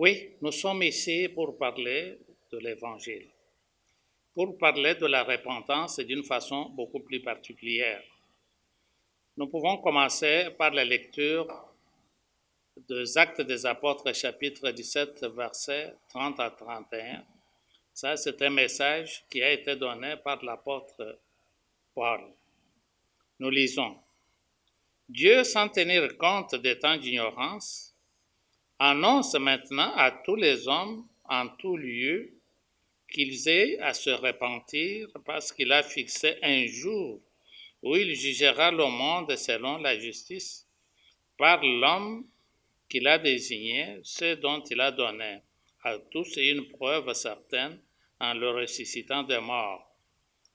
Oui, nous sommes ici pour parler de l'Évangile, pour parler de la repentance d'une façon beaucoup plus particulière. Nous pouvons commencer par la lecture des Actes des Apôtres, chapitre 17, versets 30 à 31. Ça, c'est un message qui a été donné par l'apôtre Paul. Nous lisons. Dieu, sans tenir compte des temps d'ignorance, annonce maintenant à tous les hommes en tout lieu qu'ils aient à se repentir parce qu'il a fixé un jour où il jugera le monde selon la justice par l'homme qu'il a désigné, ce dont il a donné à tous une preuve certaine en le ressuscitant des morts.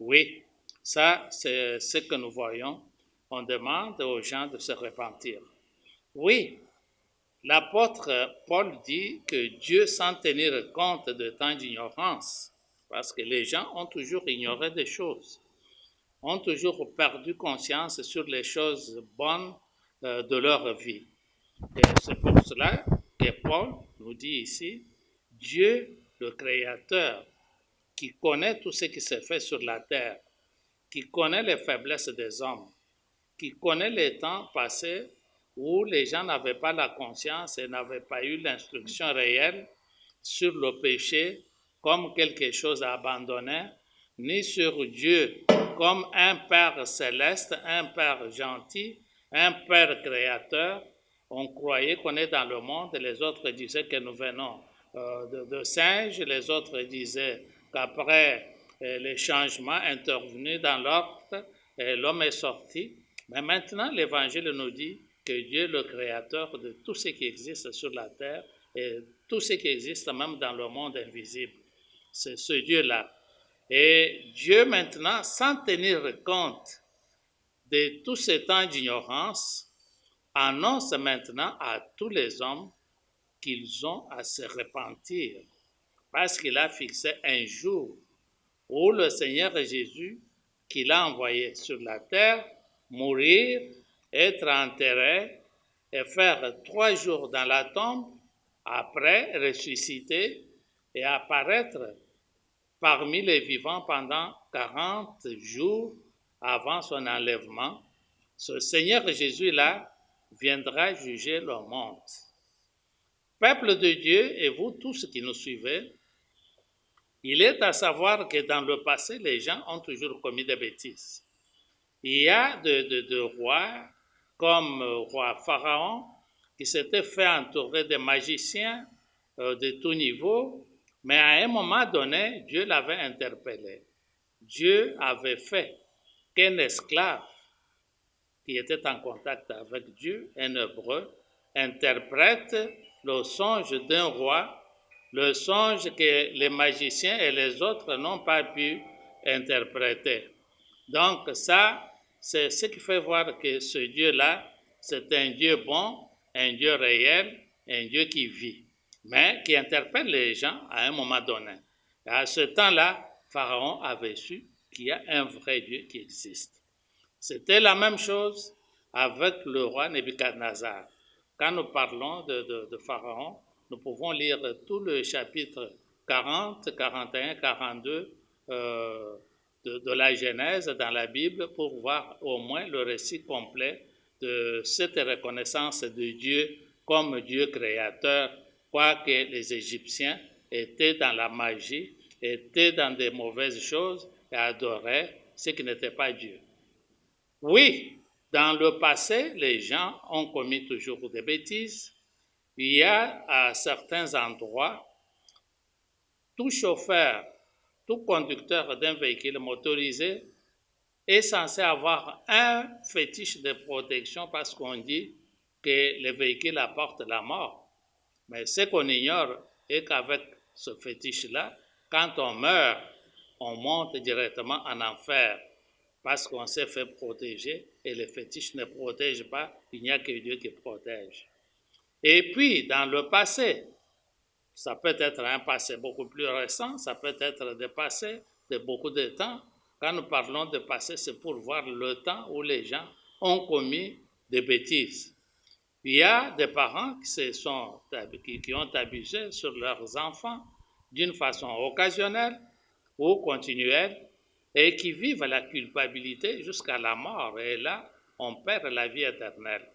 Oui, ça c'est ce que nous voyons. On demande aux gens de se repentir. Oui, l'apôtre Paul dit que Dieu, sans tenir compte de temps d'ignorance, parce que les gens ont toujours ignoré des choses, ont toujours perdu conscience sur les choses bonnes de leur vie. Et c'est pour cela que Paul nous dit ici, Dieu, le Créateur, qui connaît tout ce qui se fait sur la terre, qui connaît les faiblesses des hommes, qui connaît les temps passés où les gens n'avaient pas la conscience et n'avaient pas eu l'instruction réelle sur le péché comme quelque chose à abandonner, ni sur Dieu comme un Père céleste, un Père gentil, un Père créateur. On croyait qu'on est dans le monde, les autres disaient que nous venons de singes, les autres disaient qu'après les changements intervenus dans l'ordre, l'homme est sorti. Mais maintenant, l'Évangile nous dit que Dieu est le créateur de tout ce qui existe sur la terre et tout ce qui existe même dans le monde invisible. C'est ce Dieu-là. Et Dieu maintenant, sans tenir compte de tous ces temps d'ignorance, annonce maintenant à tous les hommes qu'ils ont à se repentir parce qu'il a fixé un jour où le Seigneur Jésus, qu'il a envoyé sur la terre, mourir, être enterré et faire 3 jours dans la tombe, après ressusciter et apparaître parmi les vivants pendant 40 jours avant son enlèvement. Ce Seigneur Jésus-là viendra juger le monde. Peuple de Dieu et vous tous qui nous suivez, il est à savoir que dans le passé, les gens ont toujours commis des bêtises. Il y a de rois comme roi Pharaon qui s'était fait entourer de magiciens de tout niveau, mais à un moment donné, Dieu l'avait interpellé. Dieu avait fait qu'un esclave qui était en contact avec Dieu, un hébreu, interprète le songe d'un roi, le songe que les magiciens et les autres n'ont pas pu interpréter. Donc ça, c'est ce qui fait voir que ce Dieu-là, c'est un Dieu bon, un Dieu réel, un Dieu qui vit, mais qui interpelle les gens à un moment donné. Et à ce temps-là, Pharaon avait su qu'il y a un vrai Dieu qui existe. C'était la même chose avec le roi Nebuchadnezzar. Quand nous parlons de Pharaon, nous pouvons lire tout le chapitre 40, 41, 42 de la Genèse dans la Bible pour voir au moins le récit complet de cette reconnaissance de Dieu comme Dieu créateur, quoique les Égyptiens étaient dans la magie, étaient dans des mauvaises choses et adoraient ce qui n'était pas Dieu. Oui, dans le passé, les gens ont commis toujours des bêtises. Il y a à certains endroits, tout chauffeur, tout conducteur d'un véhicule motorisé est censé avoir un fétiche de protection parce qu'on dit que les véhicules apportent la mort. Mais ce qu'on ignore est qu'avec ce fétiche-là, quand on meurt, on monte directement en enfer parce qu'on s'est fait protéger et les fétiches ne protègent pas, il n'y a que Dieu qui protège. Et puis, dans le passé, ça peut être un passé beaucoup plus récent, ça peut être des passés de beaucoup de temps. Quand nous parlons de passé, c'est pour voir le temps où les gens ont commis des bêtises. Il y a des parents qui ont abusé sur leurs enfants d'une façon occasionnelle ou continuelle et qui vivent la culpabilité jusqu'à la mort. Et là, on perd la vie éternelle.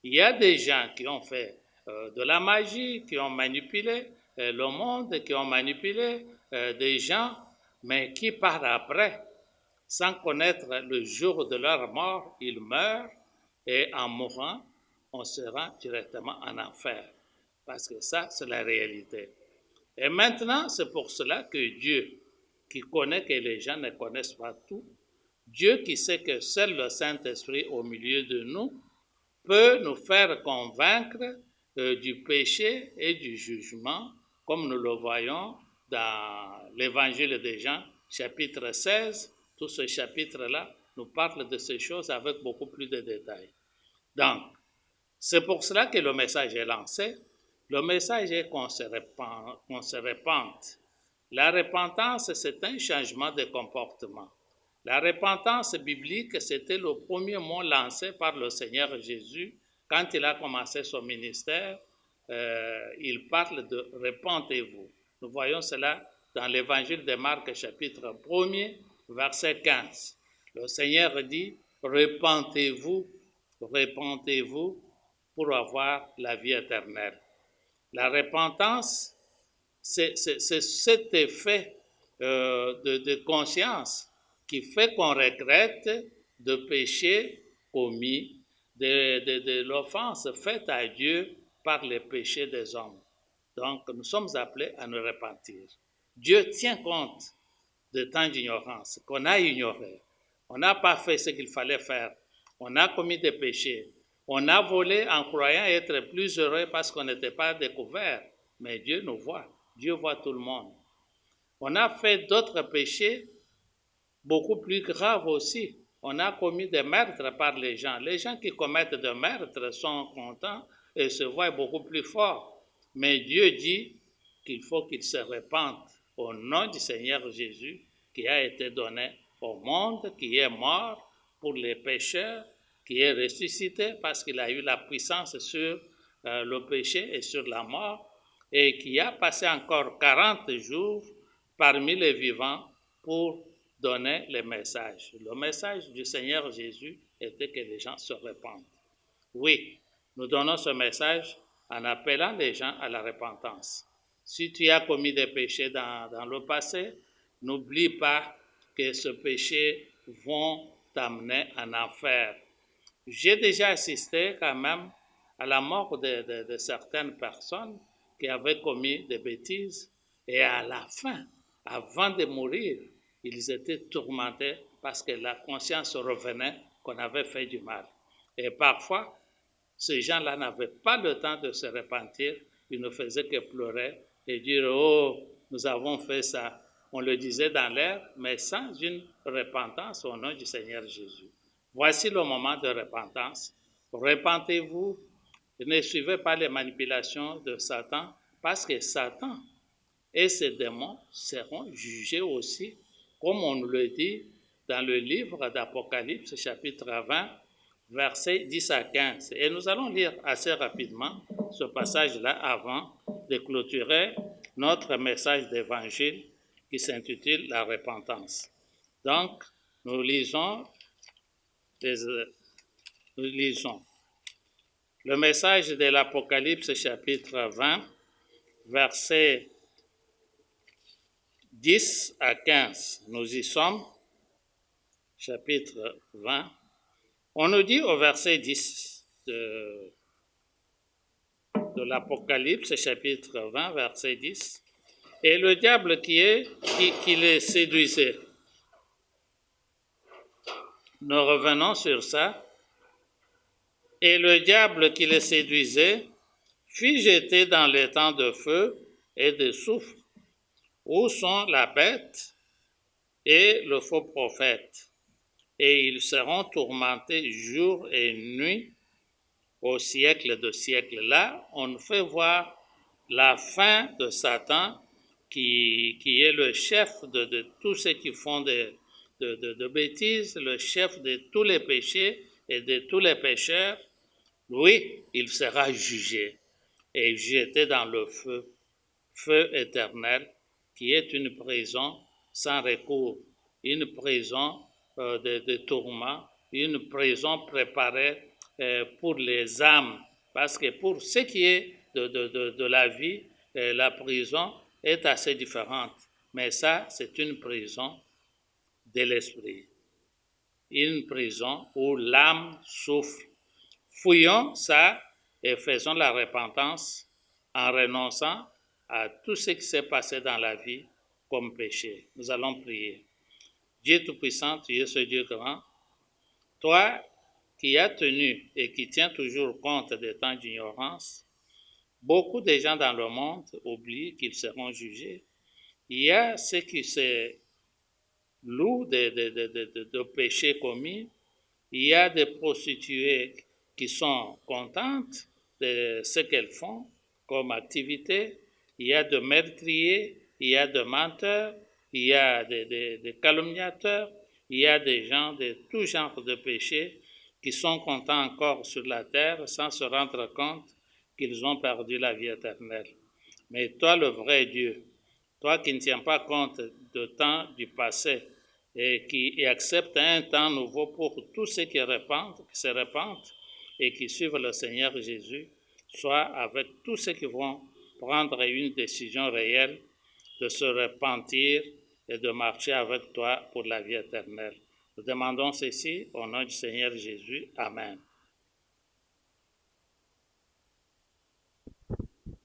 Il y a des gens qui ont fait de la magie, qui ont manipulé le monde, qui ont manipulé des gens, mais qui par après, sans connaître le jour de leur mort, ils meurent et en mourant, on se rend directement en enfer. Parce que ça, c'est la réalité. Et maintenant, c'est pour cela que Dieu, qui connaît que les gens ne connaissent pas tout, Dieu qui sait que seul le Saint-Esprit au milieu de nous peut nous faire convaincre du péché et du jugement, comme nous le voyons dans l'Évangile de Jean, chapitre 16. Tout ce chapitre-là nous parle de ces choses avec beaucoup plus de détails. Donc, c'est pour cela que le message est lancé. Le message est qu'on se répande. La repentance, c'est un changement de comportement. La repentance biblique, c'était le premier mot lancé par le Seigneur Jésus quand il a commencé son ministère. Il parle de « repentez-vous ». Nous voyons cela dans l'Évangile de Marc, chapitre 1er, verset 15. Le Seigneur dit « repentez-vous, repentez-vous pour avoir la vie éternelle ». La repentance, c'est cet effet de conscience qui fait qu'on regrette de péché commis, de l'offense faite à Dieu par les péchés des hommes. Donc, nous sommes appelés à nous repentir. Dieu tient compte de tant d'ignorance qu'on a ignoré. On n'a pas fait ce qu'il fallait faire. On a commis des péchés. On a volé en croyant être plus heureux parce qu'on n'était pas découvert. Mais Dieu nous voit. Dieu voit tout le monde. On a fait d'autres péchés beaucoup plus graves aussi. On a commis des meurtres par les gens. Les gens qui commettent des meurtres sont contents et se voient beaucoup plus forts. Mais Dieu dit qu'il faut qu'ils se répandent au nom du Seigneur Jésus qui a été donné au monde, qui est mort pour les pécheurs, qui est ressuscité parce qu'il a eu la puissance sur le péché et sur la mort et qui a passé encore 40 jours parmi les vivants pour donner le message. Le message du Seigneur Jésus était que les gens se répandent. Oui, nous donnons ce message en appelant les gens à la repentance. Si tu as commis des péchés dans le passé, n'oublie pas que ce péché vont t'amener en enfer. J'ai déjà assisté quand même à la mort de certaines personnes qui avaient commis des bêtises et à la fin, avant de mourir, ils étaient tourmentés parce que la conscience revenait qu'on avait fait du mal. Et parfois, ces gens-là n'avaient pas le temps de se repentir, ils ne faisaient que pleurer et dire « Oh, nous avons fait ça ». On le disait dans l'air, mais sans une repentance au nom du Seigneur Jésus. Voici le moment de repentance. Repentez-vous, ne suivez pas les manipulations de Satan, parce que Satan et ses démons seront jugés aussi, comme on nous le dit dans le livre d'Apocalypse, chapitre 20, versets 10 à 15. Et nous allons lire assez rapidement ce passage-là avant de clôturer notre message d'évangile qui s'intitule « La repentance ». Donc, nous lisons le message de l'Apocalypse, chapitre 20, versets 10 à 15. Nous y sommes, chapitre 20. On nous dit au verset 10 de l'Apocalypse, chapitre 20, verset 10, « Et le diable qui les séduisait ». Nous revenons sur ça. « Et le diable qui les séduisait fut jeté dans les temps de feu et de soufre, où sont la bête et le faux prophète. Et ils seront tourmentés jour et nuit au siècle de siècles. » Là, on nous fait voir la fin de Satan, qui est le chef de tous ceux qui font de bêtises, le chef de tous les péchés et de tous les pécheurs. lui, il sera jugé et jeté dans le feu éternel, qui est une prison sans recours, une prison de tourment, une prison préparée pour les âmes. Parce que pour ce qui est de la vie, la prison est assez différente. Mais ça, c'est une prison de l'esprit. Une prison où l'âme souffre. Fouillons ça et faisons la repentance en renonçant à tout ce qui s'est passé dans la vie comme péché. Nous allons prier. Dieu Tout-Puissant, tu es ce Dieu grand. Toi qui as tenu et qui tiens toujours compte des temps d'ignorance, beaucoup de gens dans le monde oublient qu'ils seront jugés. Il y a ceux qui se louent de péchés commis. Il y a des prostituées qui sont contentes de ce qu'elles font comme activité. Il y a de meurtriers, il y a de menteurs, il y a des calomniateurs, il y a des gens de tout genre de péchés qui sont contents encore sur la terre sans se rendre compte qu'ils ont perdu la vie éternelle. Mais toi, le vrai Dieu, toi qui ne tiens pas compte du temps du passé et qui accepte un temps nouveau pour tous ceux qui se répandent et qui suivent le Seigneur Jésus, soit avec tous ceux qui vont prendre une décision réelle de se repentir et de marcher avec toi pour la vie éternelle. Nous demandons ceci au nom du Seigneur Jésus. Amen.